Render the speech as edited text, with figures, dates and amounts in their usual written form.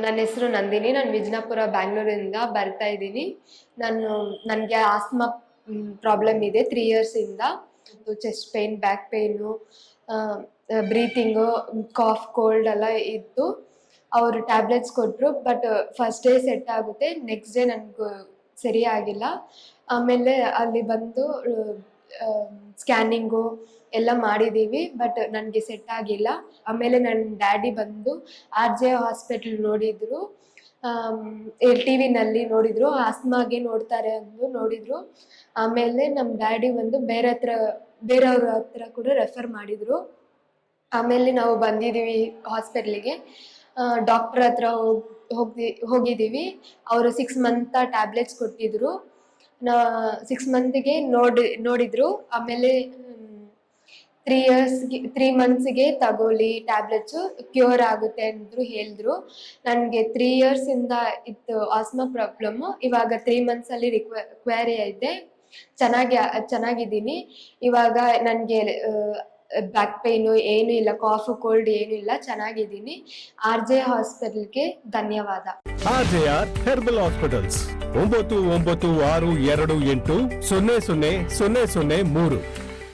ನನ್ನ ಹೆಸರು ನಂದಿನಿ. ನಾನು ವಿಜಯಪುರ ಬ್ಯಾಂಗ್ಳೂರಿಂದ ಬರ್ತಾ ಇದ್ದೀನಿ. ನನಗೆ ಆಸ್ಮಾ ಪ್ರಾಬ್ಲಮ್ ಇದೆ 3 ಇಯರ್ಸಿಂದ. Chest pain, back pain, breathing, cough, cold ಎಲ್ಲ ಇತ್ತು. ಅವರು ಟ್ಯಾಬ್ಲೆಟ್ಸ್ ಕೊಟ್ಟರು. ಬಟ್ ಫಸ್ಟ್ ಡೇ ಸೆಟ್ ಆಗುತ್ತೆ, ನೆಕ್ಸ್ಟ್ ಡೇ ನನಗೆ ಸರಿ ಆಗಿಲ್ಲ. ಆಮೇಲೆ ಅಲ್ಲಿ ಬಂದು ಸ್ಕ್ಯಾನಿಂಗು ಎಲ್ಲ ಮಾಡಿದ್ದೀವಿ, ಬಟ್ ನನಗೆ ಸೆಟ್ ಆಗಿಲ್ಲ. ಆಮೇಲೆ ನನ್ನ ಡ್ಯಾಡಿ ಬಂದು RJ ಹಾಸ್ಪಿಟಲ್ ನೋಡಿದ್ರು, TV ನಲ್ಲಿ ನೋಡಿದ್ರು, ಆಸ್ಮಾಗೆ ನೋಡ್ತಾರೆ ಅಂದು ನೋಡಿದ್ರು. ಆಮೇಲೆ ನಮ್ಮ ಡ್ಯಾಡಿ ಬಂದು ಬೇರೆಯವ್ರ ಹತ್ರ ಕೂಡ ರೆಫರ್ ಮಾಡಿದ್ರು. ಆಮೇಲೆ ನಾವು ಬಂದಿದ್ದೀವಿ ಹಾಸ್ಪಿಟ್ಲಿಗೆ. ಡಾಕ್ಟರ್ ಹತ್ರ ಹೋಗಿದ್ದೀವಿ. ಅವರು 6 ಮಂತ್ ಟ್ಯಾಬ್ಲೆಟ್ಸ್ ಕೊಟ್ಟಿದ್ರು. 6 ಮಂತ್ಗೆ ನೋಡಿದ್ರು. ಆಮೇಲೆ 3 ಮಂತ್ಸ್ಗೆ ತಗೊಳ್ಳಿ ಟ್ಯಾಬ್ಲೆಟ್ಸ್, ಕ್ಯೂರ್ ಆಗುತ್ತೆ ಅಂದ್ರು ಹೇಳಿದ್ರು. ನನಗೆ 3 ಇಯರ್ಸಿಂದ ಇತ್ತು ಆಸ್ಮಾ ಪ್ರಾಬ್ಲಮ್ಮು. ಇವಾಗ 3 ಮಂತ್ಸಲ್ಲಿ ರಿಕ್ವೈರಿ ಇದೆ. ಚೆನ್ನಾಗಿದ್ದೀನಿ. ಇವಾಗ ನನಗೆ ಬ್ಯಾಕ್ ಪೇನು ಏನು ಇಲ್ಲ, ಕಾಫ್ ಕೋಲ್ಡ್ ಏನು ಇಲ್ಲ, ಚೆನ್ನಾಗಿದ್ದೀನಿ. RJ ಹಾಸ್ಪಿಟಲ್ಗೆ ಧನ್ಯವಾದ. RJR herbal hospitals 9962280003